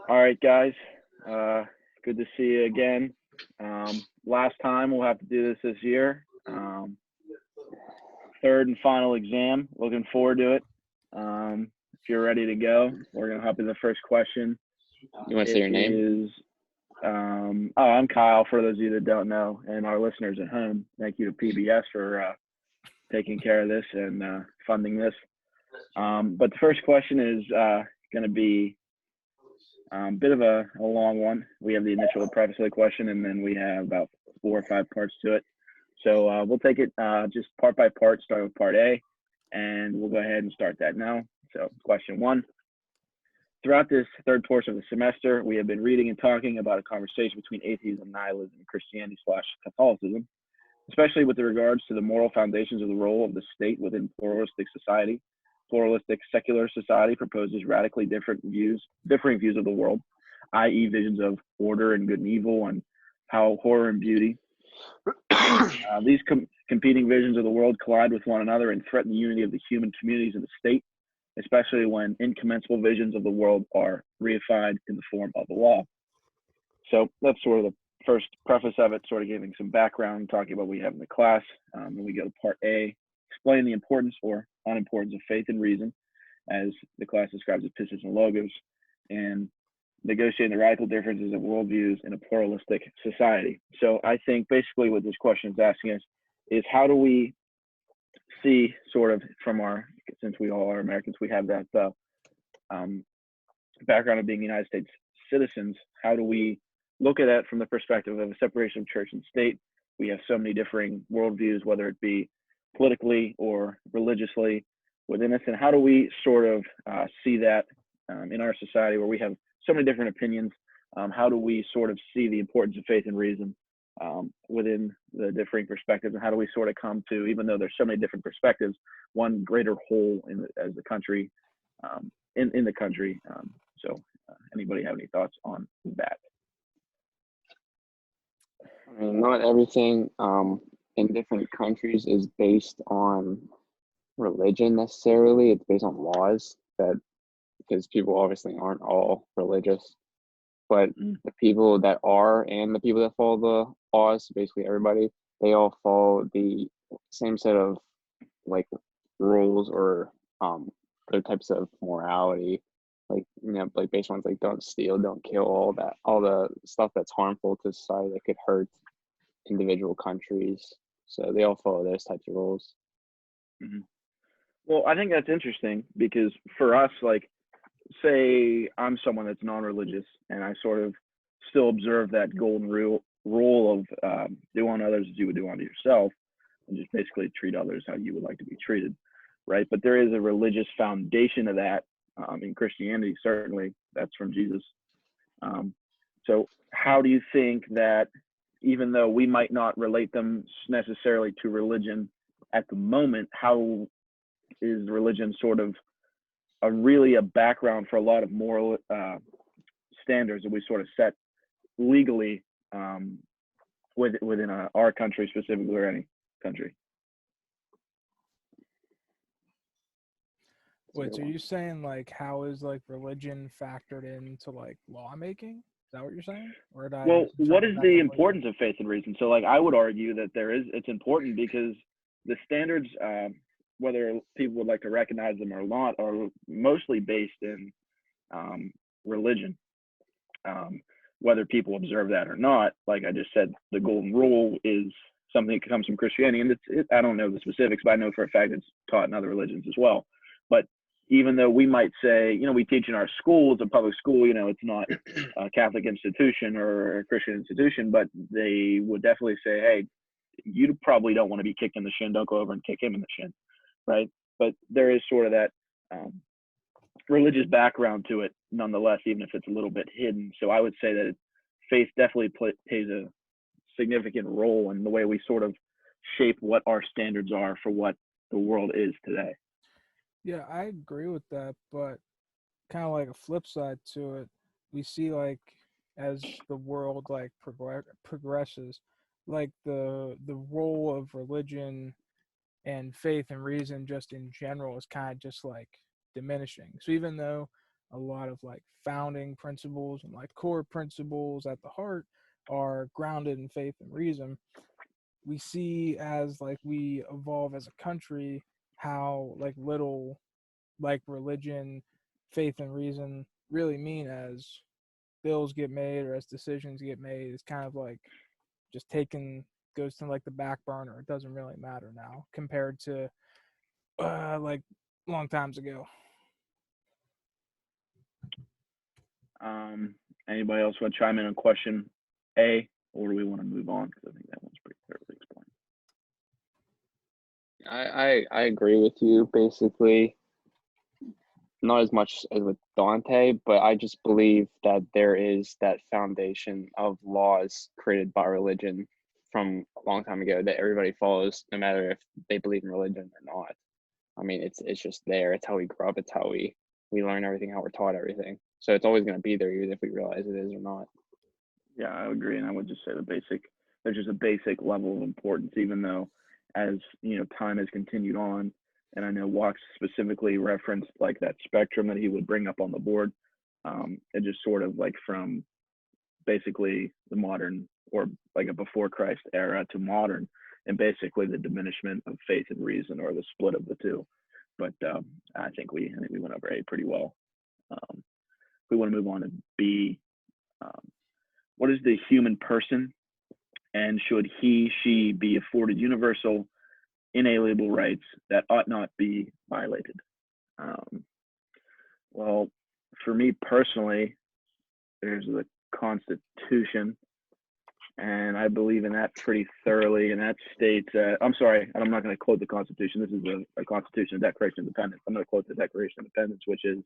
All right, guys. Uh, Good to see you again. Last time we'll have to do this year. Third and final exam. Looking forward to it. If you're ready to go, we're gonna hop in the first question. You want to say It your name? is. I'm Kyle. For those of you that don't know, and our listeners at home, thank you to PBS for taking care of this and funding this. But the first question is going to be a bit of a long one. We have the initial preface of the question, and then we have about 4 or 5 parts to it. So we'll take it just part by part, start with part A, and we'll go ahead and start that now. So question one. Throughout this third portion of the semester, we have been reading and talking about a conversation between atheism, nihilism, and Christianity/Catholicism, especially with regards to the moral foundations of the role of the state within pluralistic society. Pluralistic secular society proposes radically differing views of the world, i.e., visions of order and good and evil, and how horror and beauty. These competing visions of the world collide with one another and threaten the unity of the human communities of the state, especially when incommensurable visions of the world are reified in the form of a law. So that's sort of the first preface of it, sort of giving some background, talking about what we have in the class. Then we go to part A, explain the importance or unimportance of faith and reason, as the class describes epistles and logos, and negotiating the radical differences of worldviews in a pluralistic society. So I think basically what this question is asking us is how do we see sort of from our, since we all are Americans, we have that background of being United States citizens, how do we look at that from the perspective of a separation of church and state? We have so many differing worldviews, whether it be politically or religiously within us, and how do we sort of see that in our society where we have so many different opinions? How do we sort of see the importance of faith and reason within the differing perspectives, and how do we sort of come to, even though there's so many different perspectives, one greater whole as the country, in the country? So anybody have any thoughts on that? I mean, not everything in different countries is based on religion necessarily. It's based on laws because people obviously aren't all religious, but the people that are and the people that follow the laws, basically everybody, they all follow the same set of like rules or other types of morality, like like based ones like don't steal, don't kill, all the stuff that's harmful to society that could hurt individual countries. So they all follow those types of rules. Mm-hmm. Well, I think that's interesting because for us, like, say I'm someone that's non-religious and I sort of still observe that golden rule of do unto others as you would do unto yourself, and just basically treat others how you would like to be treated, right? But there is a religious foundation of that in Christianity. Certainly, that's from Jesus. So, how do you think that, even though we might not relate them necessarily to religion at the moment, how is religion sort of really a background for a lot of moral standards that we sort of set legally within our country specifically, or any country? Wait, so are you saying like how is like religion factored into like lawmaking? Is that what you're saying? Or did I Well, what misinterpret is that the completely? importance of faith and reason? So, like, I would argue that it's important because the standards, whether people would like to recognize them or not, are mostly based in religion. Whether people observe that or not, like I just said, the golden rule is something that comes from Christianity, and I don't know the specifics, but I know for a fact it's taught in other religions as well. But even though we might say, we teach in our school, it's a public school, it's not a Catholic institution or a Christian institution, but they would definitely say, hey, you probably don't want to be kicked in the shin, don't go over and kick him in the shin, right? But there is sort of that religious background to it nonetheless, even if it's a little bit hidden. So I would say that faith definitely plays a significant role in the way we sort of shape what our standards are for what the world is today. Yeah, I agree with that, but kind of like a flip side to it, we see like as the world like progresses, like the role of religion and faith and reason just in general is kind of just like diminishing. So even though a lot of like founding principles and like core principles at the heart are grounded in faith and reason, we see as like we evolve as a country how like little like religion, faith, and reason really mean as bills get made or as decisions get made. It's kind of like just taken, goes to like the back burner. It doesn't really matter now compared to like long times ago. Anybody else want to chime in on question A, or do we want to move on? Because I think that one's pretty thoroughly explained. I agree with you basically. Not as much as with Dante, but I just believe that there is that foundation of laws created by religion from a long time ago that everybody follows, no matter if they believe in religion or not. I mean, it's just there. It's how we grow up. It's how we learn everything, how we're taught everything. So it's always going to be there, even if we realize it is or not. Yeah, I agree, and I would just say there's just a basic level of importance, even though, as time has continued on, and I know Wachs specifically referenced like that spectrum that he would bring up on the board. It just sort of like from basically the modern or like a before Christ era to modern, and basically the diminishment of faith and reason or the split of the two. But I think we went over A pretty well. We want to move on to B. What is the human person, and should he, she be afforded universal, inalienable rights that ought not be violated? Well, for me personally, there's the Constitution, and I believe in that pretty thoroughly. And that states, I'm sorry, I'm not going to quote the Constitution. This is a Constitution, a Declaration of Independence. I'm going to quote the Declaration of Independence, which is,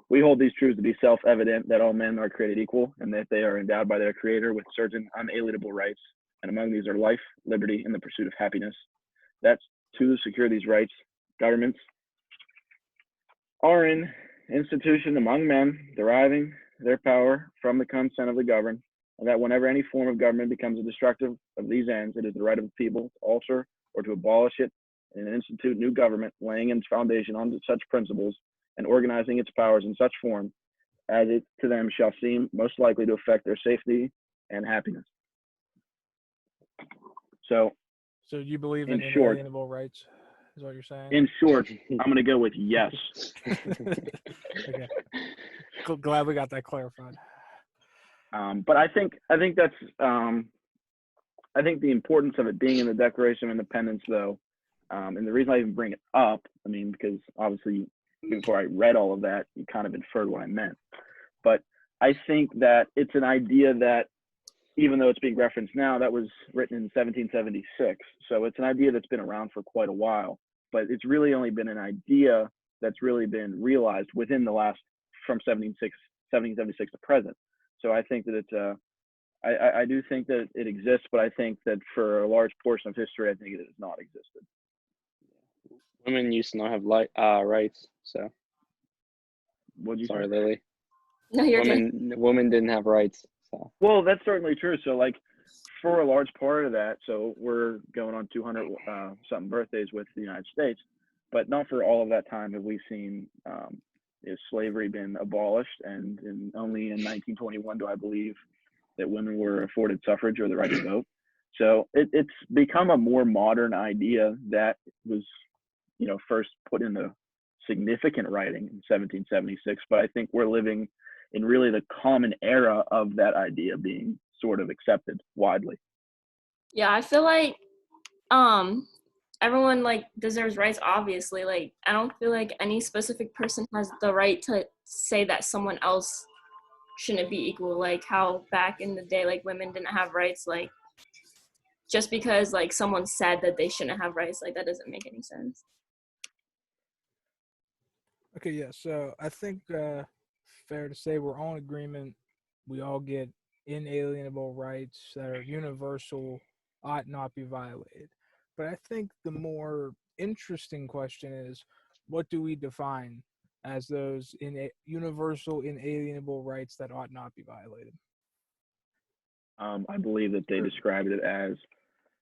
"We hold these truths to be self-evident, that all men are created equal, and that they are endowed by their Creator with certain unalienable rights, and among these are life, liberty, and the pursuit of happiness. That to secure these rights, governments are in institution among men, deriving their power from the consent of the governed, and that whenever any form of government becomes a destructive of these ends, it is the right of the people to alter or to abolish it and institute new government, laying its foundation on such principles and organizing its powers in such form as it to them shall seem most likely to affect their safety and happiness." So, So you believe in in short, inalienable rights, is what you're saying? in short, I'm going to go with yes. Okay. Glad we got that clarified. But I think that's I think the importance of it being in the Declaration of Independence, though, and the reason I even bring it up, I mean, because obviously before I read all of that, you kind of inferred what I meant. But I think that it's an idea that, even though it's being referenced now, that was written in 1776. So it's an idea that's been around for quite a while. But it's really only been an idea that's really been realized within the last, from 1776 to present. So I think that it's I do think that it exists, but I think that for a large portion of history, I think it has not existed. Women used to not have rights, so What do you sorry, say? Lily. No, you're good. Women didn't have rights. So Well, that's certainly true. So, like, for a large part of that, so we're going on 200 something birthdays with the United States, but not for all of that time have we seen slavery been abolished, and only in 1921 do I believe that women were afforded suffrage or the right to vote. So it's become a more modern idea that was, first put into significant writing in 1776. But I think we're living in really the common era of that idea being sort of accepted widely. Yeah, I feel like everyone like deserves rights, obviously. Like, I don't feel like any specific person has the right to say that someone else shouldn't be equal. Like how back in the day, like women didn't have rights. Like just because like someone said that they shouldn't have rights, like that doesn't make any sense. Okay, yeah. So I think fair to say we're all in agreement. We all get inalienable rights that are universal, ought not be violated. But I think the more interesting question is, what do we define as those universal, inalienable rights that ought not be violated? I believe that they described it as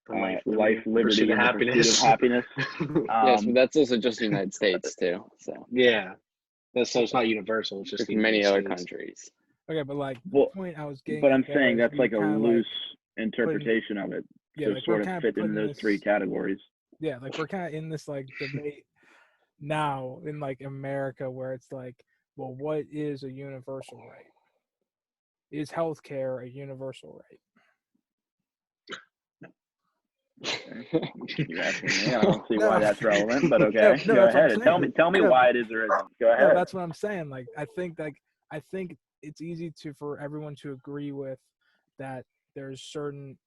life, liberty, and the pursuit of happiness. Yes, but that's also just the United States too. So Yeah, so it's not universal. It's just there's the many United other States. countries. Okay, but like Well, the point I was getting. but I'm there saying is that's we like a kinda, loose interpretation of it yeah, to like we're sort of kind of fit in putting those this, three categories. yeah, like we're kind of in this like debate now in like America where it's like, well, what is a universal right? Is healthcare a universal right? You're asking me. I don't see No. why that's relevant, but No, okay, no, go that's what I'm ahead and saying. tell me No, why it is or isn't. Go No, ahead. that's what I'm saying. Like I think it's easy for everyone to agree with that there's certain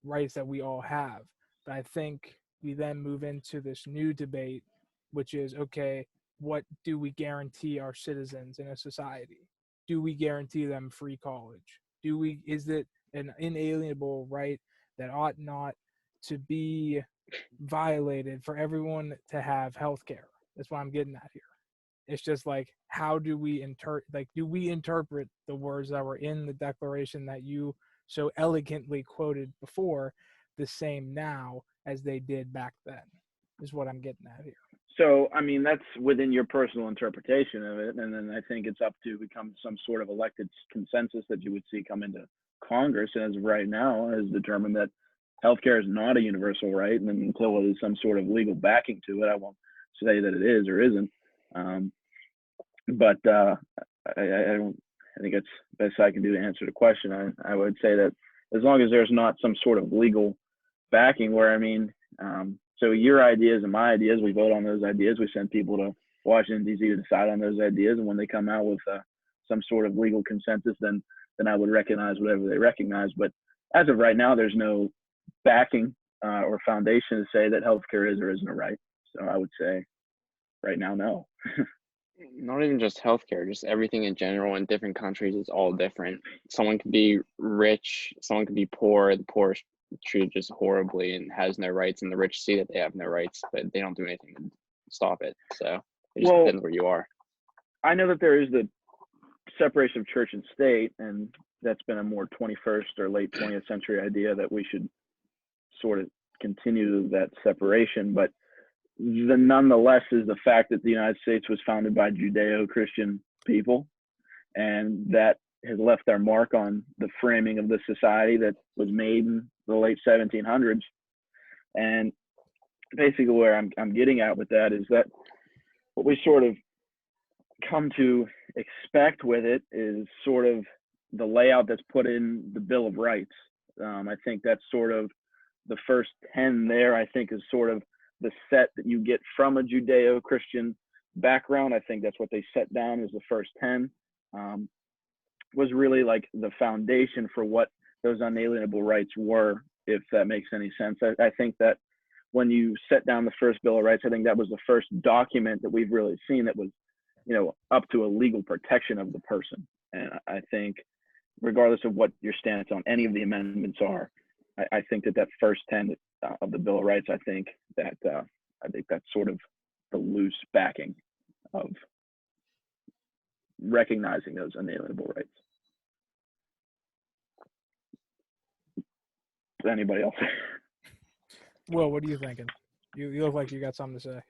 rights that we all have. But I think we then move into this new debate, which is okay, what do we guarantee our citizens in a society? Do we guarantee them free college? Is it an inalienable right that ought not to be violated for everyone to have health care? That's what I'm getting at here. It's just like, how do we do we interpret the words that were in the declaration that you so elegantly quoted before the same now as they did back then, is what I'm getting at here. So, I mean, that's within your personal interpretation of it, and then I think it's up to become some sort of elected consensus that you would see come into Congress, and as of right now, has determined that healthcare is not a universal right, and until there's some sort of legal backing to it, I won't say that it is or isn't. But I don't. I think it's best I can do to answer the question. I would say that as long as there's not some sort of legal backing, where I mean, so your ideas and my ideas, we vote on those ideas. We send people to Washington D.C. to decide on those ideas, and when they come out with some sort of legal consensus, then I would recognize whatever they recognize. But as of right now, there's no backing or foundation to say that healthcare is or isn't a right. So I would say right now, no. Not even just healthcare, just everything in general in different countries is all different. Someone could be rich, someone could be poor. The poor is treated just horribly and has no rights, and the rich see that they have no rights, but they don't do anything to stop it. So it just depends where you are. I know that there is the separation of church and state, and that's been a more 21st or late 20th century idea that we should sort of continue that separation. But nonetheless is the fact that the United States was founded by Judeo-Christian people, and that has left their mark on the framing of the society that was made in the late 1700s. And basically where I'm getting at with that is that what we sort of come to expect with it is sort of the layout that's put in the Bill of Rights. I think that's sort of the first 10 there, I think, is sort of the set that you get from a Judeo-Christian background. I think that's what they set down as the first 10, was really like the foundation for what those unalienable rights were, if that makes any sense. I think that when you set down the first Bill of Rights, I think that was the first document that we've really seen that was, up to a legal protection of the person. And I think regardless of what your stance on any of the amendments are, I think that first 10 of the Bill of Rights, I think that's sort of the loose backing of recognizing those unalienable rights. Does anybody else? Well, what are you thinking? You look like you got something to say.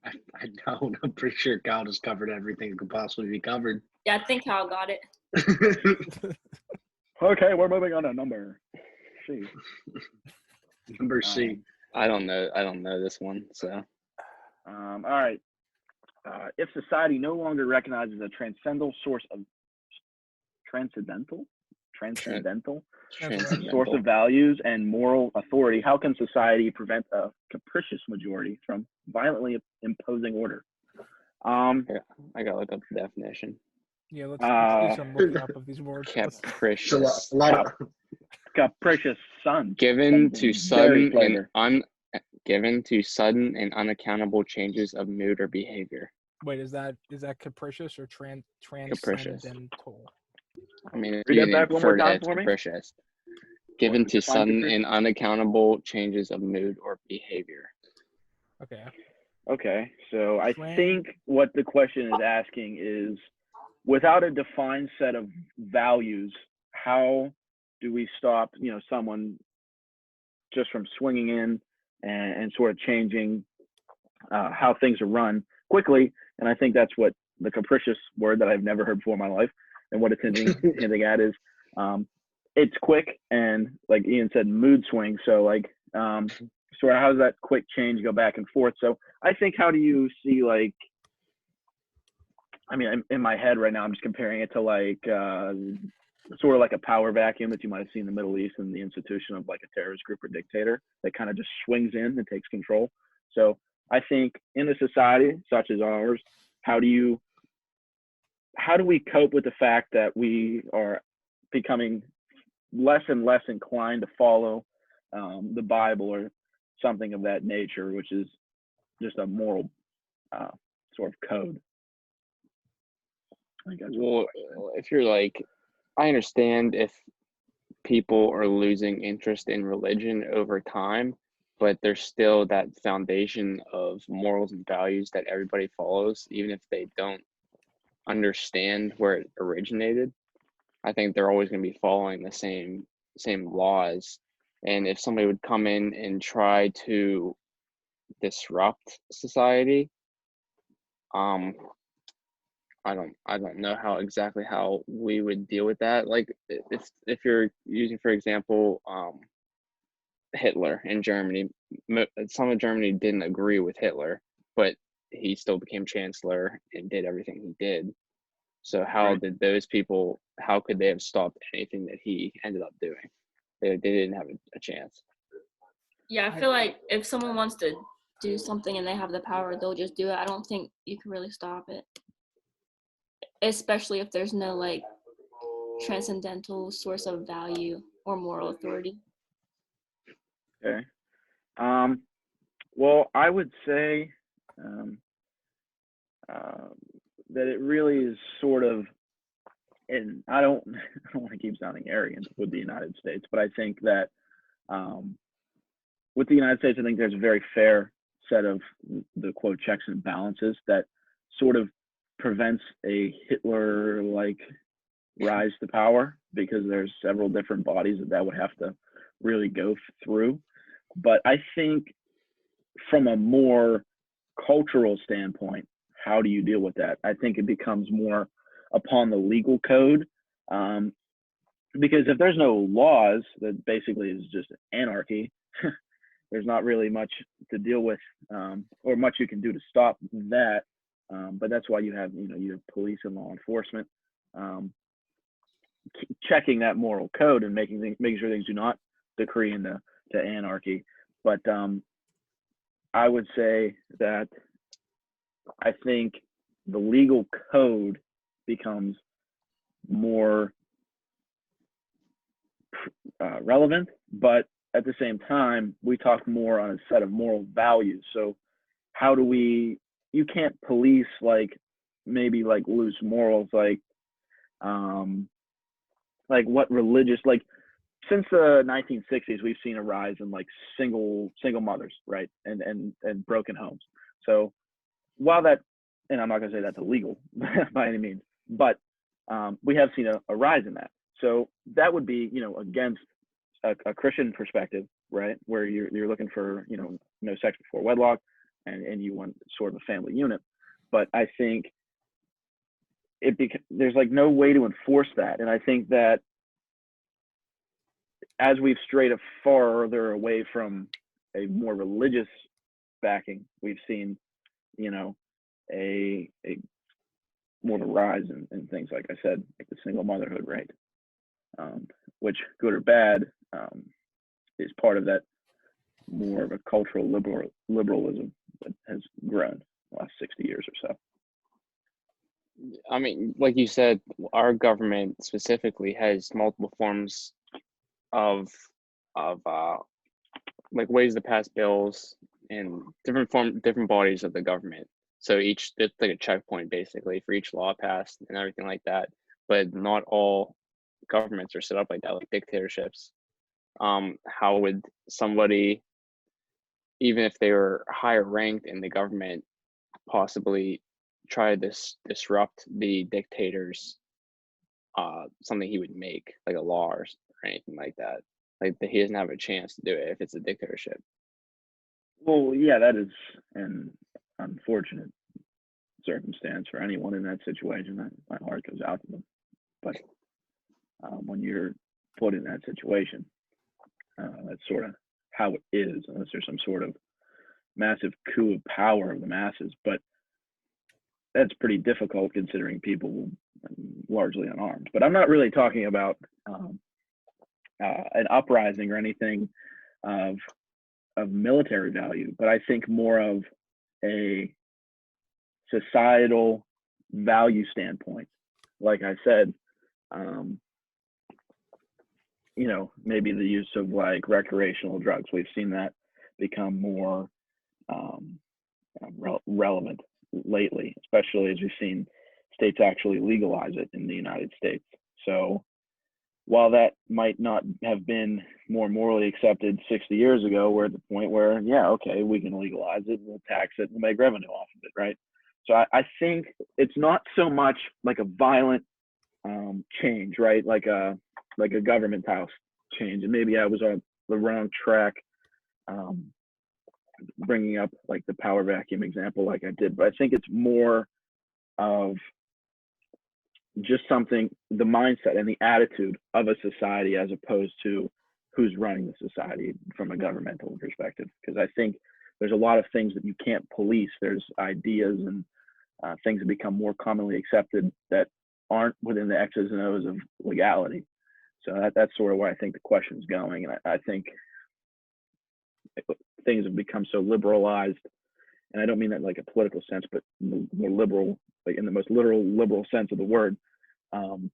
I don't. I'm pretty sure Kyle just covered everything that could possibly be covered. Yeah, I think Kyle got it. Okay, we're moving on to number C. Number C. I don't know this one. So all right. If society no longer recognizes a transcendental source of source of values and moral authority, how can society prevent a capricious majority from violently imposing order? I gotta look up the definition. Yeah, let's do some looking up of these words. Capricious. Capricious son. Given to sudden and unaccountable changes of mood or behavior. Wait, is that capricious or Capricious. transcendental? I mean, read that back one more time for me. Capricious. Given to sudden and unaccountable changes of mood or behavior. Okay, so I think what the question is asking is, without a defined set of values, how do we stop, someone just from swinging in and sort of changing how things are run quickly. And I think that's what the capricious word that I've never heard before in my life, and what it's hinting at is it's quick and, like Ian said, mood swing. So like sort of how does that quick change go back and forth? So I think, how do you see, like, I mean, in my head right now, I'm just comparing it to like sort of like a power vacuum that you might have seen in the Middle East, and the institution of like a terrorist group or dictator that kind of just swings in and takes control. So I think in a society such as ours, how do we cope with the fact that we are becoming less and less inclined to follow the Bible or something of that nature, which is just a moral sort of code? I think that's Well, if you're like, I understand if people are losing interest in religion over time, but there's still that foundation of morals and values that everybody follows, even if they don't understand where it originated. I think they're always going to be following the same laws. And if somebody would come in and try to disrupt society, I don't know how we would deal with that. Like if you're using, for example, Hitler in Germany, some of Germany didn't agree with Hitler, but he still became chancellor and did everything he did. So how Right. did those people? How could they have stopped anything that he ended up doing? They didn't have a chance. Yeah, I feel like if someone wants to do something and they have the power, they'll just do it. I don't think you can really stop it, especially if there's no like transcendental source of value or moral authority. Okay. Well, I would say that it really is sort of, and I don't want to keep sounding arrogant with the United States, but I think that with the United States, I think there's a very fair set of the quote checks and balances that sort of prevents a Hitler-like rise to power, because there's several different bodies that would have to really go through. But I think from a more cultural standpoint, how do you deal with that? I think it becomes more upon the legal code, because if there's no laws, that basically is just anarchy. There's not really much to deal with, or much you can do to stop that. But that's why you have police and law enforcement checking that moral code and making sure things do not decree into anarchy. But I would say that I think the legal code becomes more relevant, but at the same time, we talk more on a set of moral values. So how do you can't police like maybe like loose morals, like what religious, like since the 1960s, we've seen a rise in like single mothers, right? And broken homes. So while that, and I'm not going to say that's illegal by any means, but we have seen a rise in that. So that would be, against a Christian perspective, right? Where you're looking for, no sex before wedlock, and you want sort of a family unit. But I think there's like no way to enforce that. And I think that as we've strayed farther away from a more religious backing, we've seen, a more of a rise in things, like I said, like the single motherhood rate, which, good or bad, is part of that more of a cultural liberalism that has grown the last 60 years or so. I mean, like you said, our government specifically has multiple forms of like ways to pass bills and different bodies of the government. So it's like a checkpoint basically for each law passed and everything like that. But not all governments are set up like that, like dictatorships. How would somebody, even if they were higher ranked in the government, possibly try to disrupt the dictator's something he would make, like a law or anything like that? like that he doesn't have a chance to do it if it's a dictatorship. Well, yeah, that is an unfortunate circumstance for anyone in that situation. My heart goes out to them. But when you're put in that situation, that's sort of how it is, unless there's some sort of massive coup of power of the masses. But that's pretty difficult considering people largely unarmed. But I'm not really talking about an uprising or anything of military value, but I think more of a societal value standpoint. Like I said, maybe the use of like recreational drugs. We've seen that become more relevant lately, especially as we've seen states actually legalize it in the United States. So while that might not have been more morally accepted 60 years ago, we're at the point where, yeah, okay, we can legalize it, we'll tax it, we'll make revenue off of it, right? So I think it's not so much like a violent change, right? Like a government house change. And maybe I was on the wrong track bringing up like the power vacuum example like I did, but I think it's more of just something, the mindset and the attitude of a society as opposed to who's running the society from a governmental perspective. Because I think there's a lot of things that you can't police. There's ideas and things that become more commonly accepted that aren't within the X's and O's of legality. So that's sort of where I think the question's going. And I think things have become so liberalized, and I don't mean that like a political sense, but more liberal, like in the most literal liberal sense of the word. And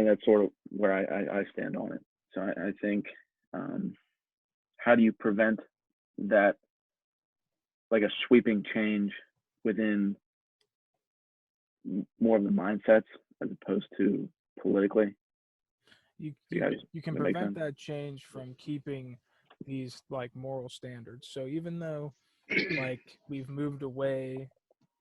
that's sort of where I stand on it. So I think, how do you prevent that, like a sweeping change within more of the mindsets as opposed to politically? You can that make prevent sense? that change from keeping these like moral standards. So even though like we've moved away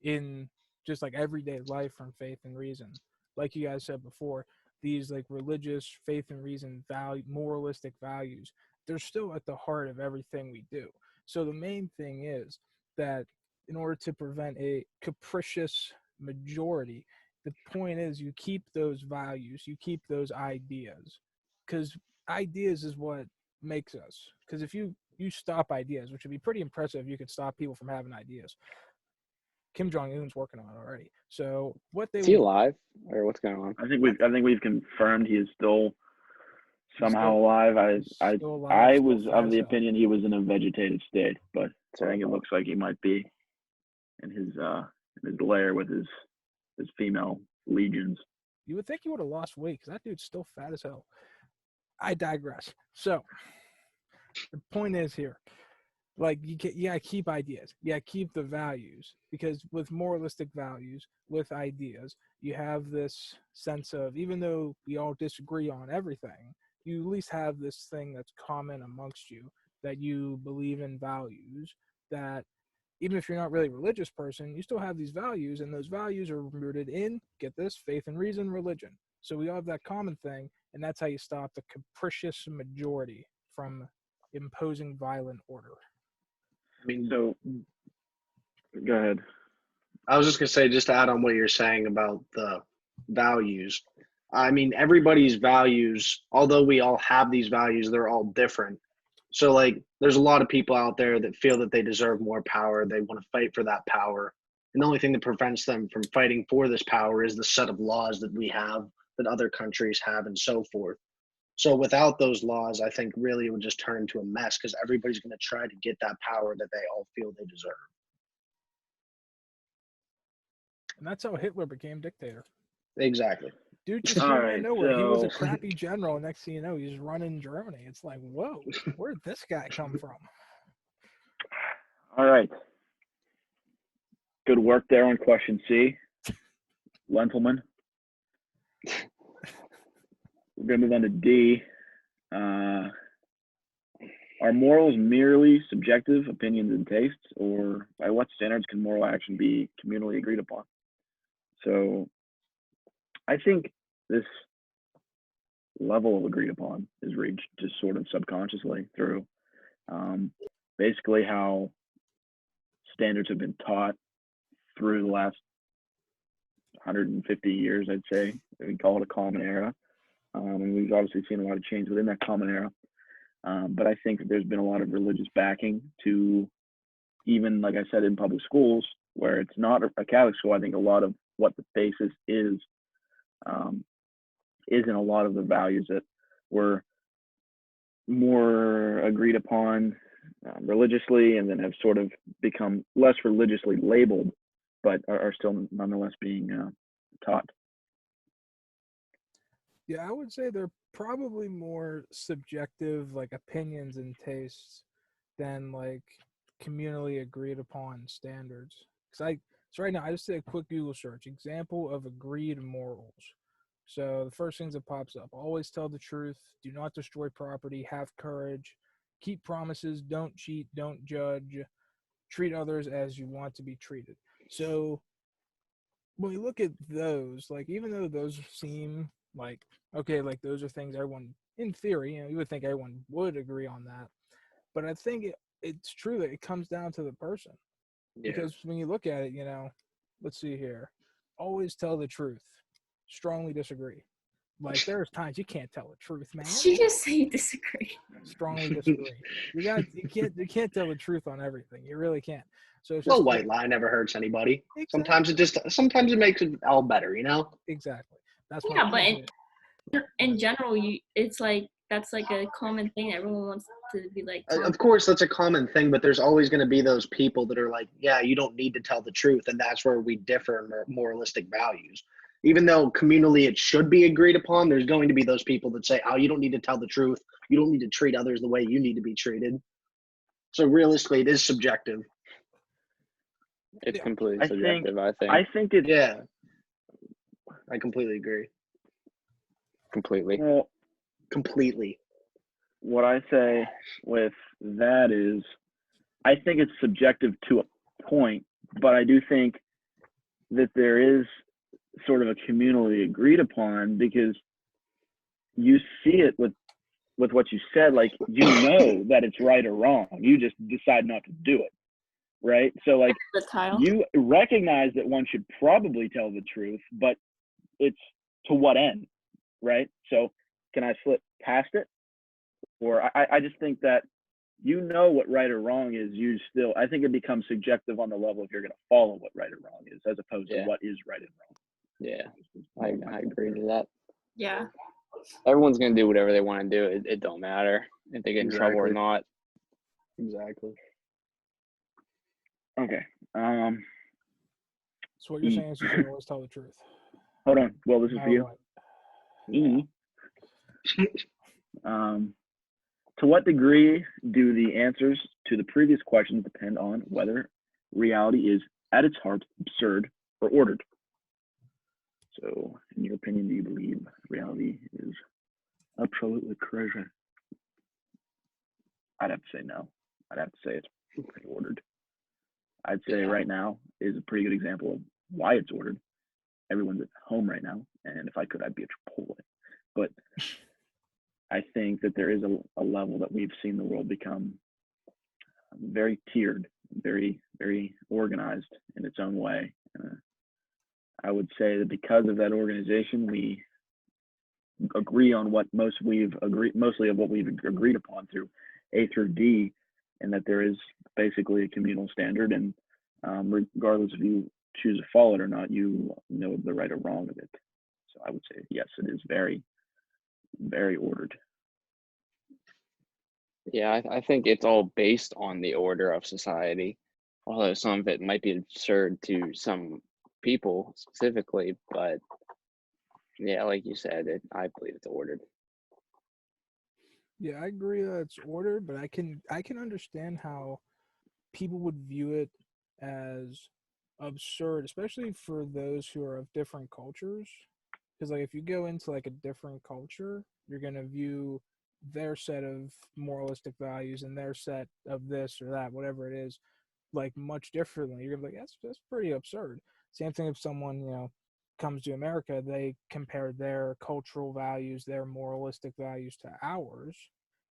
in just like everyday life from faith and reason, like you guys said before, these like religious faith and reason value, moralistic values, they're still at the heart of everything we do. So the main thing is that in order to prevent a capricious majority, the point is you keep those values, you keep those ideas, because ideas is what makes us. Because if you stop ideas, which would be pretty impressive, if you could stop people from having ideas. Kim Jong-un's working on it already. So what they Is he would, alive or what's going on? I think we've confirmed he is still somehow still- alive. he's still alive, I still was fat of as the hell. opinion he was in a vegetative state, but what I I think it thought. looks like he might be in his lair with his female legions. You would think he would have lost weight because that dude's still fat as hell. I digress. So the point is here, like you gotta keep ideas, keep the values, because with moralistic values, with ideas, you have this sense of, even though we all disagree on everything, you at least have this thing that's common amongst you, that you believe in values, that even if you're not really a religious person, you still have these values, and those values are rooted in, get this, faith and reason, religion. So we all have that common thing, and that's how you stop the capricious majority from imposing violent order. I mean, So go ahead. I was just gonna say, just to add on what you're saying about the values. I mean, everybody's values, although we all have these values, they're all different. So, like, there's a lot of people out there that feel that they deserve more power. They want to fight for that power. And the only thing that prevents them from fighting for this power is the set of laws that we have, that other countries have, and so forth. So, without those laws, I think really it would just turn into a mess because everybody's going to try to get that power that they all feel they deserve. And that's how Hitler became dictator. Exactly. Dude just All came out right, of nowhere. He was a so crappy general. Next thing you know, he's running Germany. It's like, whoa, where'd this guy come from? all right. Good work there on question C, Lentilman. We're gonna move on to D. Are morals merely subjective opinions and tastes, or by what standards can moral action be communally agreed upon? So I think this level of agreed upon is reached just sort of subconsciously through basically how standards have been taught through the last 150 years, I'd say. We call it a common era. And we've obviously seen a lot of change within that common era. But I think that there's been a lot of religious backing to, even like I said, in public schools, where it's not a Catholic school. I think a lot of what the basis is in a lot of the values that were more agreed upon religiously, and then have sort of become less religiously labeled, but are still nonetheless being taught. Yeah, I would say they're probably more subjective, like opinions and tastes, than like communally agreed upon standards. So right now I just did a quick Google search, example of agreed morals. So the first things that pops up: always tell the truth, do not destroy property, have courage, keep promises, don't cheat, don't judge, treat others as you want to be treated. So when we look at those, like even though those seem like okay, like those are things everyone in theory, you would think everyone would agree on that. But I think it's true that it comes down to the person. Yeah. Because when you look at it, let's see here. Always tell the truth. Strongly disagree. Like there's times you can't tell the truth, man. Did you just say you disagree? Strongly disagree. You can't tell the truth on everything. You really can't. So it's No just white lie never hurts anybody. Exactly. Sometimes it makes it all better, you know? Exactly. That's my Yeah, but point. in general, it's like that's like a common thing. Everyone wants to be like. Of course, that's a common thing, but there's always going to be those people that are like, yeah, you don't need to tell the truth. And that's where we differ in moralistic values. Even though communally it should be agreed upon, there's going to be those people that say, oh, you don't need to tell the truth. You don't need to treat others the way you need to be treated. So realistically, it is subjective. It's Yeah. completely subjective, I think. I think it's Yeah, I completely agree. Completely. well, Completely. what I say with that is, I think it's subjective to a point, but I do think that there is sort of a communally agreed upon, because you see it with what you said, like you know that it's right or wrong, you just decide not to do it, right? So like The tile. you recognize that one should probably tell the truth, but it's to what end, right? So can I slip past it? Or I just think that what right or wrong is, I think it becomes subjective on the level if you're going to follow what right or wrong is, as opposed to what is right and wrong. Yeah, I agree to that. Yeah. Everyone's gonna do whatever they want to do. It don't matter if they get in trouble or Exactly. not. Exactly. Okay. So what you're saying is you should always tell the truth. Hold on. Well, this is No for you. what? E. To what degree do the answers to the previous questions depend on whether reality is, at its heart, absurd or ordered? So, in your opinion, do you believe reality is absolutely crazy? I'd have to say no. I'd have to say it's pretty ordered. I'd say right now is a pretty good example of why it's ordered. Everyone's at home right now, and if I could, I'd be a Chipotle. But I think that there is a level that we've seen the world become very tiered, very, very organized in its own way. I would say that because of that organization, we agree on what mostly of what we've agreed upon through A through D, and that there is basically a communal standard, and regardless if you choose to follow it or not, you know the right or wrong of it. So I would say yes, it is very, very ordered. Yeah, I think it's all based on the order of society, although some of it might be absurd to some people specifically. But yeah, like you said, I believe it's ordered. Yeah, I agree that it's ordered, but I can understand how people would view it as absurd, especially for those who are of different cultures. Because like if you go into like a different culture, you're gonna view their set of moralistic values and their set of this or that, whatever it is, like much differently. You're gonna be like, that's pretty absurd. Same thing if someone, comes to America, they compare their cultural values, their moralistic values to ours,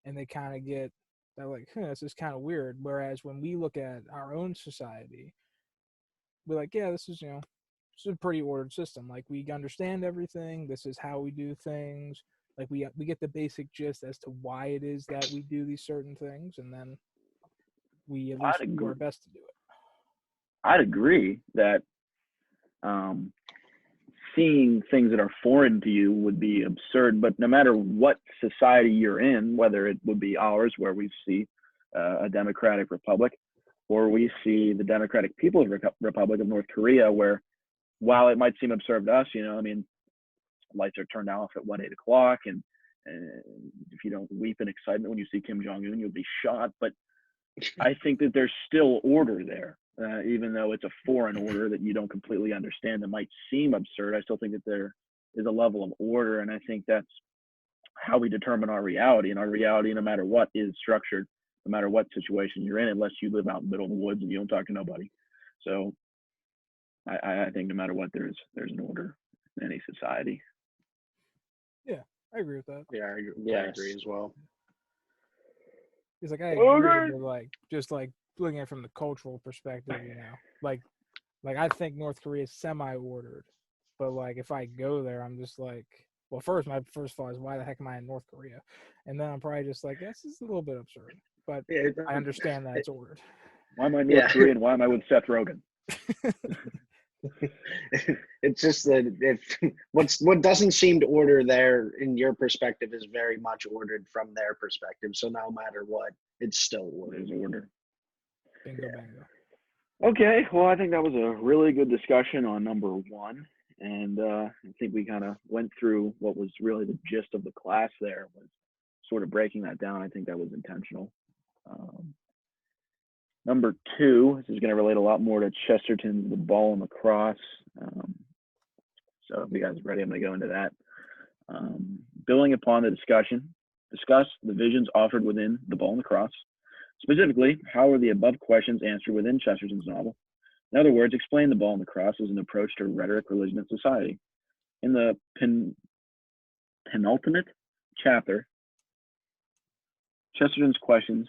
and they kind of get, they're like, this is kind of weird. Whereas when we look at our own society, we're like, yeah, this is, this is a pretty ordered system. Like, we understand everything. This is how we do things. Like, we get the basic gist as to why it is that we do these certain things, and then we at least do our best to do it. I'd agree that seeing things that are foreign to you would be absurd, but no matter what society you're in, whether it would be ours, where we see a democratic republic, or we see the Democratic People's Republic of North Korea, where while it might seem absurd to us, lights are turned off at 8 o'clock, and if you don't weep in excitement when you see Kim Jong-un, you'll be shot. But I think that there's still order there. Even though it's a foreign order that you don't completely understand, that might seem absurd, I still think that there is a level of order, and I think that's how we determine our reality. And our reality, no matter what, is structured, no matter what situation you're in, unless you live out in the middle of the woods and you don't talk to nobody. So I think no matter what, there's an order in any society. Yeah, I agree with that. Yeah, I agree as well. It's like, I agree, but just looking at it from the cultural perspective, like I think North Korea is semi-ordered, but like if I go there, I'm just like, well, first my first thought is, why the heck am I in North Korea? And then I'm probably just like, this is a little bit absurd, but I understand that it's ordered. Why am I North Korean? Why am I with Seth Rogen? It's just that if what doesn't seem to order there in your perspective is very much ordered from their perspective. So no matter what, it's still ordered. Bingo bango. Okay, well, I think that was a really good discussion on number one, and I think we kind of went through what was really the gist of the class. There was sort of breaking that down. I think that was intentional. Number two, this is going to relate a lot more to Chesterton's The Ball and the Cross. So if you guys are ready, I'm going to go into that. Building upon the discussion, discuss the visions offered within The Ball and the Cross. Specifically, how are the above questions answered within Chesterton's novel? In other words, explain The Ball and the Cross as an approach to rhetoric, religion, and society. In the penultimate chapter, Chesterton's questions: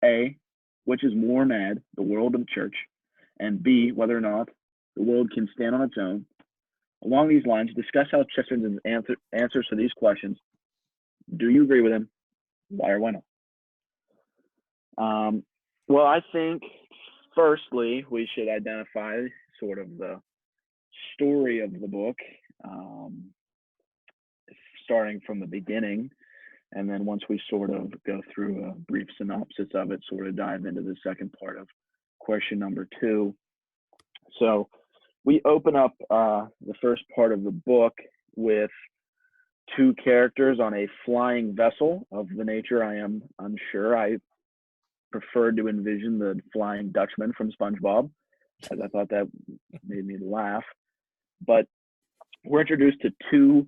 A, which is more mad, the world or the church? And B, whether or not the world can stand on its own. Along these lines, discuss how Chesterton's answers to these questions. Do you agree with him? Why or why not? Well, I think firstly, we should identify sort of the story of the book, starting from the beginning. And then once we sort of go through a brief synopsis of it, sort of dive into the second part of question number two. So we open up the first part of the book with two characters on a flying vessel of the nature I am unsure. I preferred to envision the Flying Dutchman from SpongeBob, as I thought that made me laugh. But we're introduced to two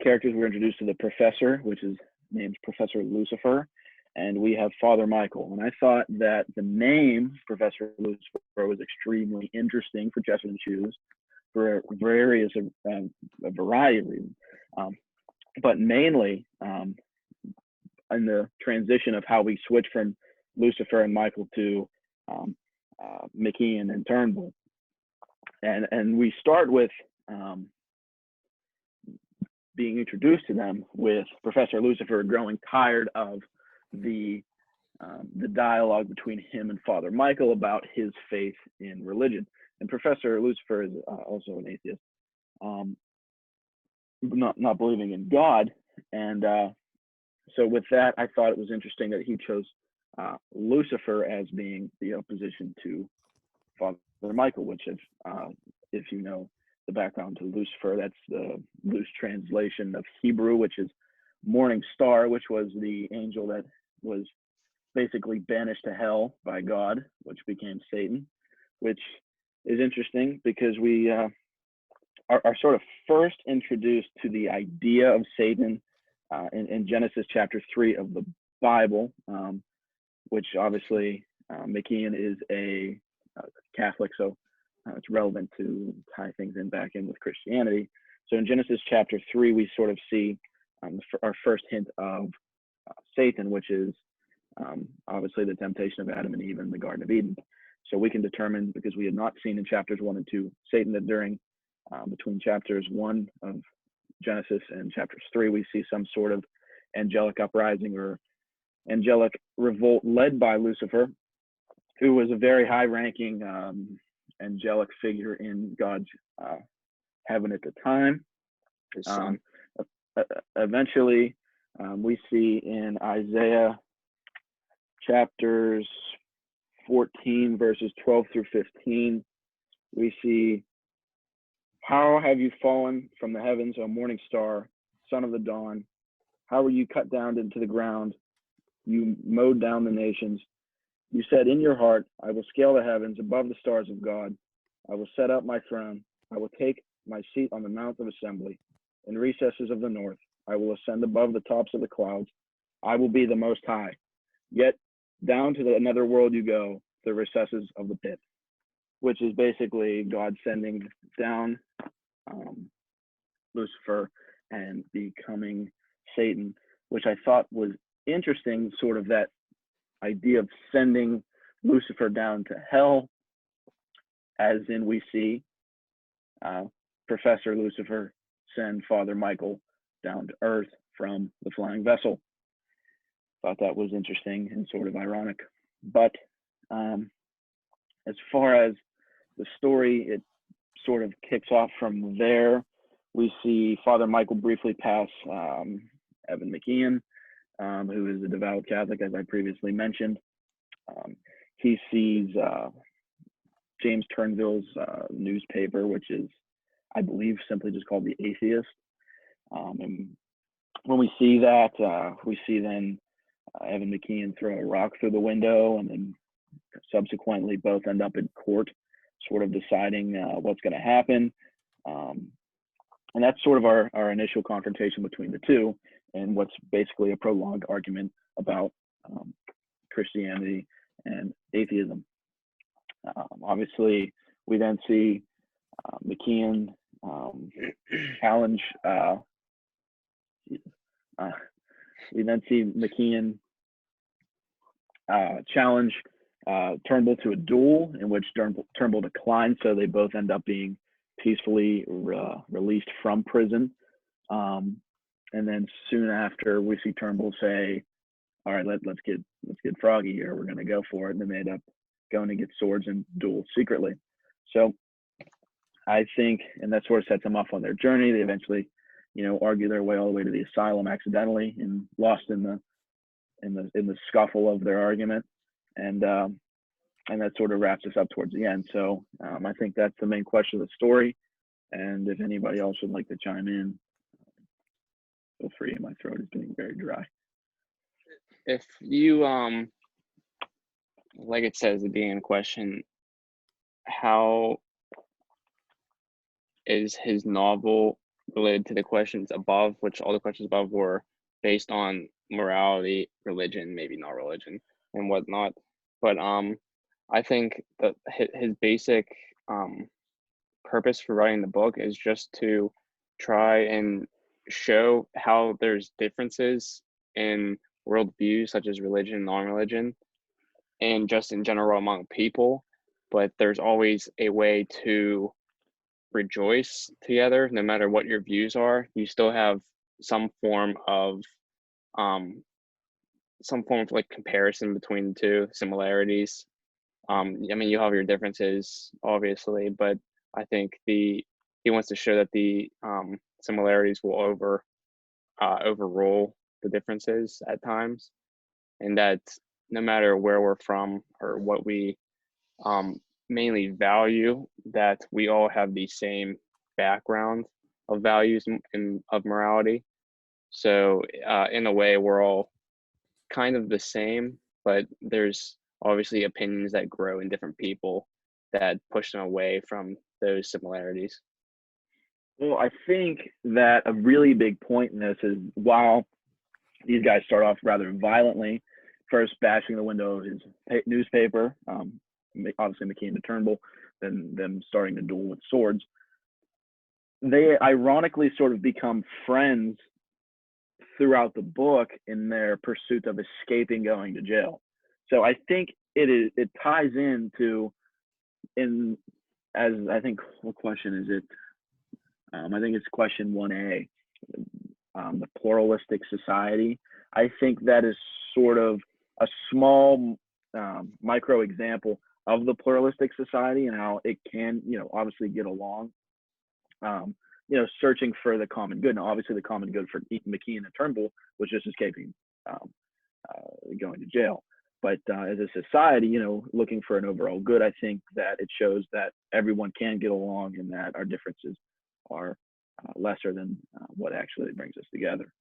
characters. We're introduced to the professor, which is named Professor Lucifer, and we have Father Michael. And I thought that the name Professor Lucifer was extremely interesting for Chesterton to choose for a variety of reasons, but mainly in the transition of how we switch from Lucifer and Michael to McKeon and Turnbull. And we start with being introduced to them with Professor Lucifer growing tired of the dialogue between him and Father Michael about his faith in religion. And Professor Lucifer is also an atheist, not believing in God. And so with that, I thought it was interesting that he chose Lucifer as being the opposition to Father Michael, which if you know the background to Lucifer, that's the loose translation of Hebrew, which is morning star, which was the angel that was basically banished to hell by God, which became Satan, which is interesting because we are sort of first introduced to the idea of Satan in Genesis chapter 3 of the Bible, which obviously McKeon is a Catholic, so it's relevant to tie things back in with Christianity. So in Genesis chapter 3, we sort of see our first hint of Satan, which is obviously the temptation of Adam and Eve in the Garden of Eden. So we can determine, because we had not seen in chapters 1 and 2 Satan, that during between chapters 1 of Genesis and chapters 3, we see some sort of angelic uprising or angelic revolt led by Lucifer, who was a very high-ranking angelic figure in God's heaven at the time. His son. Eventually, we see in Isaiah chapters 14, verses 12 through 15, we see, "How have you fallen from the heavens, O morning star, son of the dawn? How were you cut down into the ground? You mowed down the nations. You said in your heart, I will scale the heavens above the stars of God. I will set up my throne. I will take my seat on the mount of assembly. In recesses of the north, I will ascend above the tops of the clouds. I will be the most high. Yet down to the nether world you go, the recesses of the pit," which is basically God sending down Lucifer and becoming Satan, which I thought was interesting, sort of that idea of sending Lucifer down to hell, as in we see Professor Lucifer send Father Michael down to earth from the flying vessel. Thought that was interesting and sort of ironic. But as far as the story, it sort of kicks off from there. We see Father Michael briefly pass Evan McKeon, who is a devout Catholic, as I previously mentioned. He sees James Turnbull's newspaper, which is, I believe, simply just called The Atheist. And when we see that, we see then Evan McKeon throw a rock through the window, and then subsequently both end up in court, sort of deciding what's going to happen. And that's sort of our initial confrontation between the two, and what's basically a prolonged argument about Christianity and atheism. Obviously, we then see McKeon challenge. We then see McKeon challenge Turnbull to a duel, in which Turnbull declines, so they both end up being peacefully released from prison. And then soon after, we see Turnbull say, "All right, let's get froggy here. We're going to go for it." And then they end up going to get swords and duel secretly. So I think, and that sort of sets them off on their journey. They eventually, argue their way all the way to the asylum accidentally, and lost in the scuffle of their argument. And that sort of wraps us up towards the end. So I think that's the main question of the story. And if anybody else would like to chime in, feel free. My throat is getting very dry. If you like it says at the beginning of the question, how is his novel related to the questions above, which all the questions above were based on morality, religion, maybe not religion, and whatnot. But I think that his basic purpose for writing the book is just to try and show how there's differences in worldviews, such as religion and non-religion, and just in general among people. But there's always a way to rejoice together, no matter what your views are. You still have some form of like comparison between the two, similarities. I mean, you have your differences, obviously, but I think he wants to show that the similarities will overrule the differences at times, and that no matter where we're from or what we mainly value, that we all have the same background of values and of morality. So in a way, we're all kind of the same, but there's obviously opinions that grow in different people that push them away from those similarities. Well, I think that a really big point in this is, while these guys start off rather violently, first bashing the window of his newspaper, obviously McKeon to Turnbull, and them starting to duel with swords, they ironically sort of become friends throughout the book in their pursuit of escaping going to jail. So I think it ties into, in, as I think, what question is it? I think it's question 1A, the pluralistic society. I think that is sort of a small micro example of the pluralistic society and how it can, obviously get along, searching for the common good. Now, obviously, the common good for McKean and Turnbull was just escaping going to jail. But as a society, looking for an overall good, I think that it shows that everyone can get along and that our differences are lesser than what actually brings us together.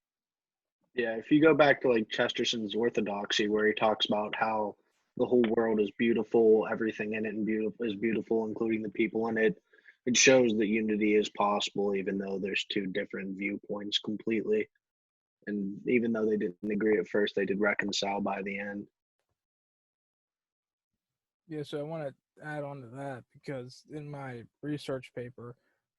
Yeah, if you go back to like Chesterson's Orthodoxy, where he talks about how the whole world is beautiful, everything in it is beautiful, including the people in it, it shows that unity is possible, even though there's two different viewpoints completely. And even though they didn't agree at first, they did reconcile by the end. Yeah, so I want to add on to that because in my research paper,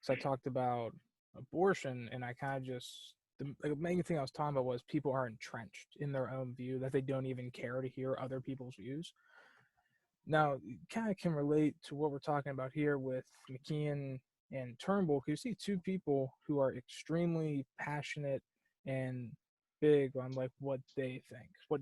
I talked about abortion, and I kind of just the main thing I was talking about was people are entrenched in their own view that they don't even care to hear other people's views. Now, it kind of can relate to what we're talking about here with McKean and Turnbull. You see two people who are extremely passionate and big on like what they think, what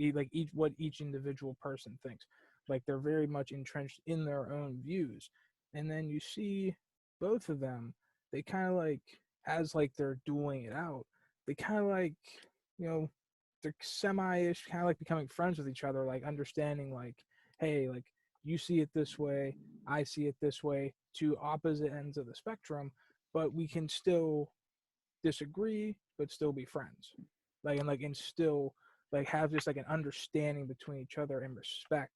each individual person thinks. Like they're very much entrenched in their own views. And then you see both of them, they kind of like, as like they're dueling it out, they kind of like, they're semi-ish, kind of like becoming friends with each other, like understanding like, hey, like you see it this way, I see it this way, two opposite ends of the spectrum, but we can still disagree, but still be friends. And still like have just like an understanding between each other and respect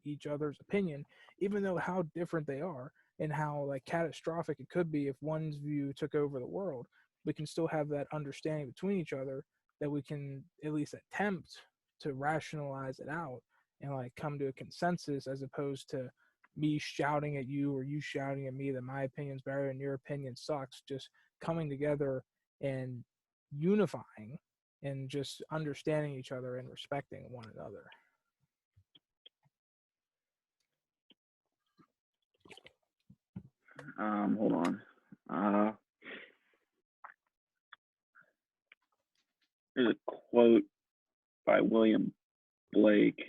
each other's opinion, even though how different they are and how like catastrophic it could be if one's view took over the world. We can still have that understanding between each other that we can at least attempt to rationalize it out and like come to a consensus, as opposed to me shouting at you or you shouting at me that my opinion's better and your opinion sucks. Just coming together and unifying and just understanding each other and respecting one another. Hold on. There's a quote by William Blake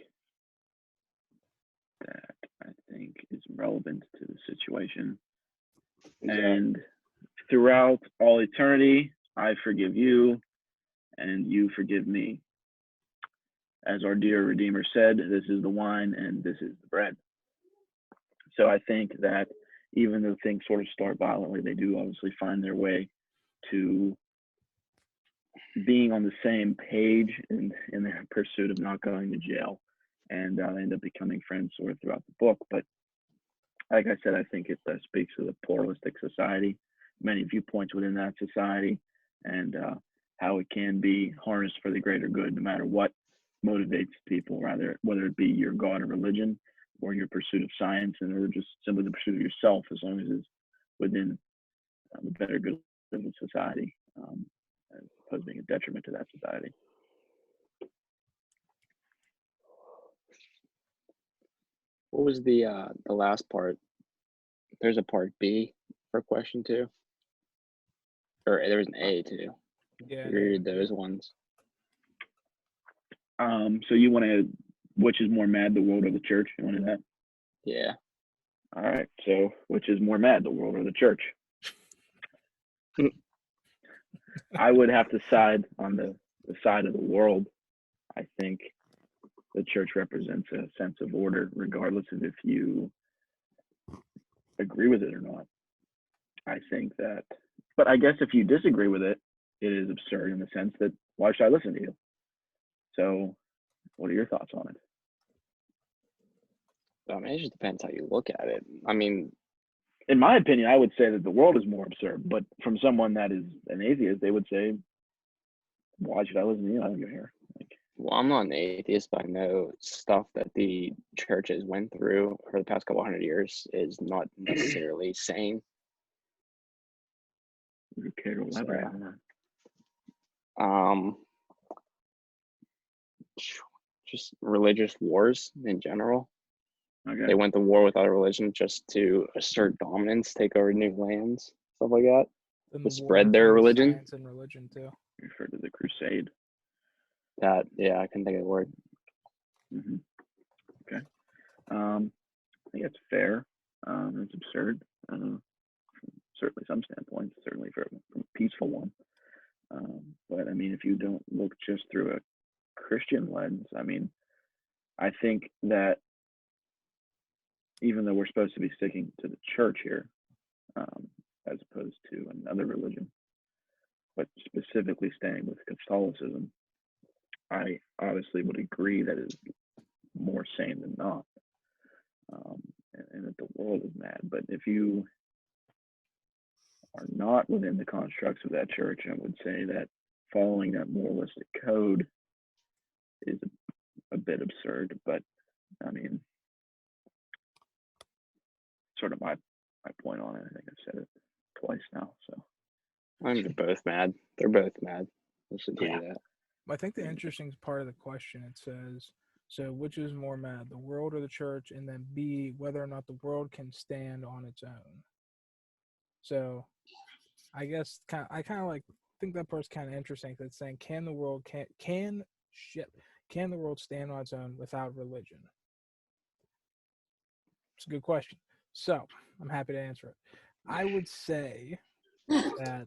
that I think is relevant to the situation. And throughout all eternity, I forgive you, and you forgive me. As our dear Redeemer said, this is the wine and this is the bread. So I think that even though things sort of start violently, they do obviously find their way to being on the same page in their pursuit of not going to jail, and they end up becoming friends sort of throughout the book. But like I said, I think it speaks to the pluralistic society, many viewpoints within that society, and how it can be harnessed for the greater good, no matter what motivates people, rather whether it be your God or religion, or your pursuit of science, and or just simply the pursuit of yourself, as long as it's within the better good of the society, as opposed to being a detriment to that society. What was the last part? There's a part B for question 2, or there was an A too. Yeah. Read those ones. So you want to, which is more mad, the world or the church? You wanted that? Yeah. All right. So which is more mad, the world or the church? I would have to side on the side of the world. I think the church represents a sense of order, regardless of if you agree with it or not. I think that, but I guess if you disagree with it, it is absurd in the sense that why should I listen to you? So what are your thoughts on it? I mean, it just depends how you look at it. I mean, in my opinion, I would say that the world is more absurd, but from someone that is an atheist, they would say, why should I listen to you? I don't care. Well, I'm not an atheist, but I know stuff that the churches went through for the past couple hundred years is not necessarily sane. Would you care to elaborate on that? Um, just religious wars in general. Okay. They went to war without a religion just to assert dominance, take over new lands, stuff like that. Then To the war spread their between religion. science and religion too. Referred to the crusade. That, yeah, I couldn't think of the word. Mm-hmm. Okay. I think it's fair. It's absurd. Certainly some standpoints, certainly from a peaceful one. But I mean, if you don't look just through a Christian lens, I mean, I think that even though we're supposed to be sticking to the church here, as opposed to another religion, but specifically staying with Catholicism, I obviously would agree that it is more sane than not, and that the world is mad. But if you are not within the constructs of that church, I would say that following that moralistic code is a bit absurd. But I mean, sort of my point on it. I think I've said it twice now. So I mean, they're both mad. They're both mad. Let's agree to that. I think the interesting part of the question, it says, so which is more mad, the world or the church? And then B, whether or not the world can stand on its own. So I guess I kind of like think that part's kind of interesting. That's saying, can the world can the world stand on its own without religion? It's a good question. So I'm happy to answer it. I would say that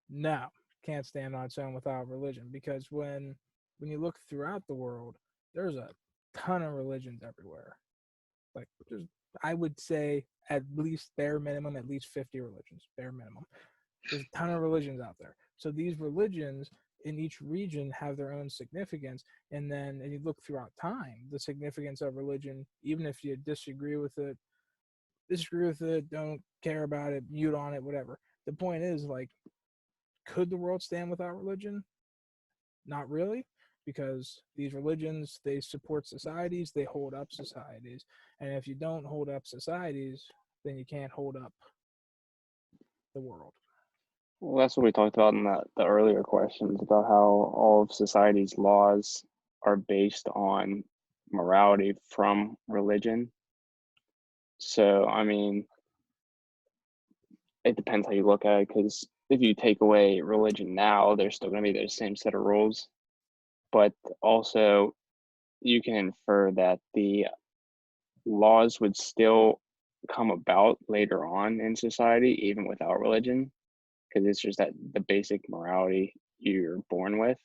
no, can't stand on its own without religion, because when you look throughout the world, there's a ton of religions everywhere. Like I would say at least bare minimum, at least 50 religions, bare minimum. There's a ton of religions out there. So these religions in each region have their own significance. And then if you look throughout time, the significance of religion, even if you disagree with it, don't care about it, mute on it, whatever. The point is, like, could the world stand without religion? Not really, because these religions, they support societies, they hold up societies. And if you don't hold up societies, then you can't hold up the world. Well, that's what we talked about in the earlier questions about how all of society's laws are based on morality from religion. So, I mean, it depends how you look at it, because if you take away religion now, there's still going to be the same set of rules. But also, you can infer that the laws would still come about later on in society, even without religion, because it's just that the basic morality you're born with.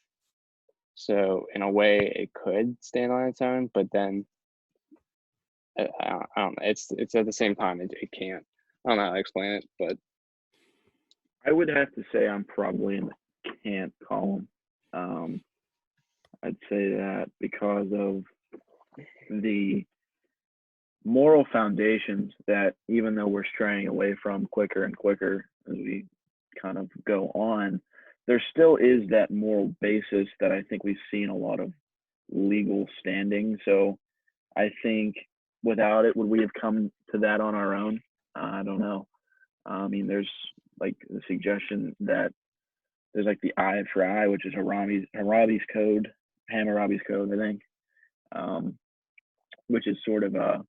So in a way, it could stand on its own, but then I don't know. It's at the same time it can't. I don't know how to explain it, but I would have to say I'm probably in the can't column. I'd say that because of the moral foundations that, even though we're straying away from quicker and quicker as we kind of go on, there still is that moral basis that I think we've seen a lot of legal standing. So I think without it, would we have come to that on our own? I don't know. I mean, there's like the suggestion that there's like the eye for eye, which is Hammurabi's code, I think, which is sort of a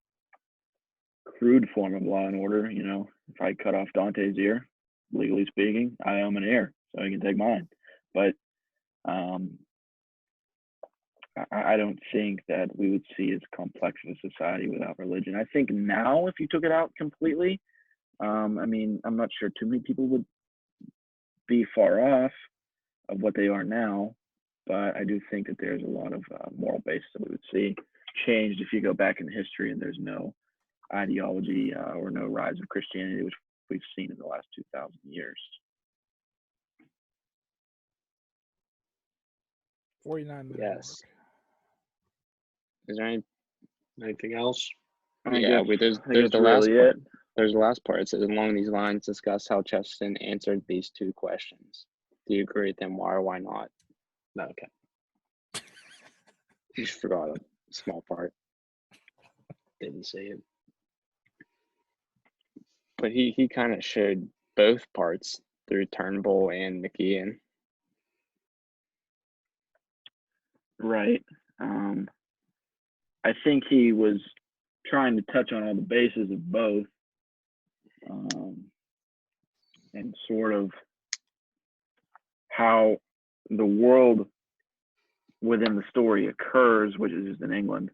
crude form of law and order. You know, if I cut off Dante's ear, legally speaking, I owe him an ear, so he can take mine. But I don't think that we would see as complex of a society without religion. I think now, if you took it out completely, I mean, I'm not sure too many people would be far off of what they are now, but I do think that there's a lot of moral basis that we would see changed if you go back in history and there's no ideology or no rise of Christianity, which we've seen in the last 2,000 years. 49 minutes. yes. Is there Anything else? Yeah, there's the last part. There's the last part. It says, along these lines, discuss how Chesterton answered these two questions. Do you agree with them? Why or why not? No, okay. You just forgot a small part. Didn't see it. But he kind of showed both parts through Turnbull and McKeon. Right. I think he was trying to touch on all the bases of both, and sort of how the world within the story occurs, which is just in England,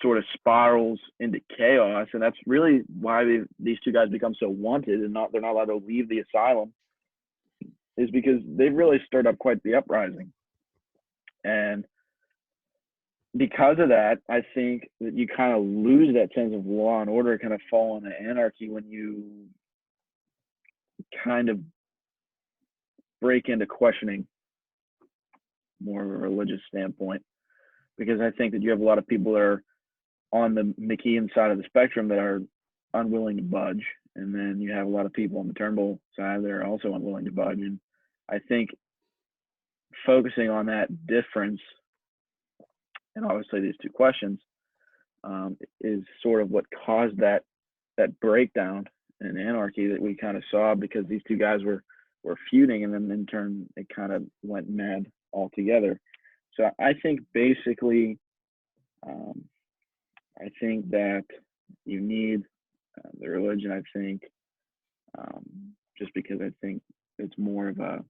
sort of spirals into chaos, and that's really why these two guys become so wanted, and they're not allowed to leave the asylum, is because they've really stirred up quite the uprising. And because of that, I think that you kind of lose that sense of law and order, kind of fall into anarchy when you kind of break into questioning more of a religious standpoint. Because I think that you have a lot of people that are on the McKeon side of the spectrum that are unwilling to budge. And then you have a lot of people on the Turnbull side that are also unwilling to budge. And I think focusing on that difference, and obviously these two questions, is sort of what caused that breakdown and anarchy that we kind of saw, because these two guys were feuding, and then in turn it kind of went mad altogether. So I think basically, I think that you need the religion. I think just because I think it's more of a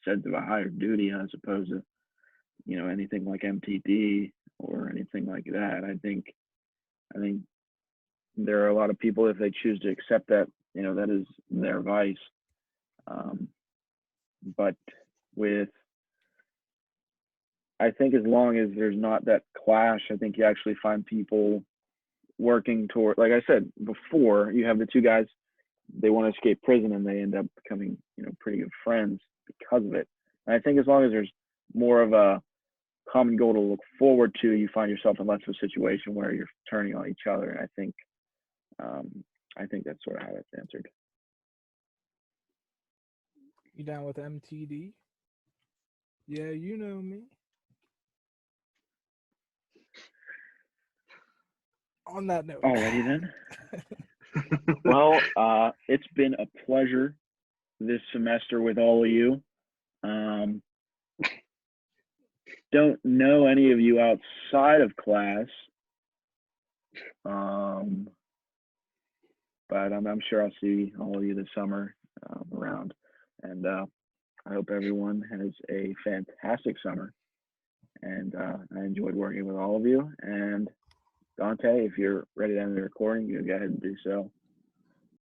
sense of a higher duty as opposed to anything like MTD or anything like that. I think there are a lot of people, if they choose to accept that, that is their vice. But I think as long as there's not that clash, I think you actually find people working toward, like I said before, you have the two guys, they want to escape prison and they end up becoming, pretty good friends because of it. And I think as long as there's more of a common goal to look forward to, you find yourself in less of a situation where you're turning on each other. And I think that's sort of how that's answered. You down with MTD? Yeah, you know me. On that note. Alrighty then. Well, it's been a pleasure this semester with all of you. Don't know any of you outside of class, but I'm sure I'll see all of you this summer around. And I hope everyone has a fantastic summer. And I enjoyed working with all of you. And Dante, if you're ready to end the recording, you go ahead and do so.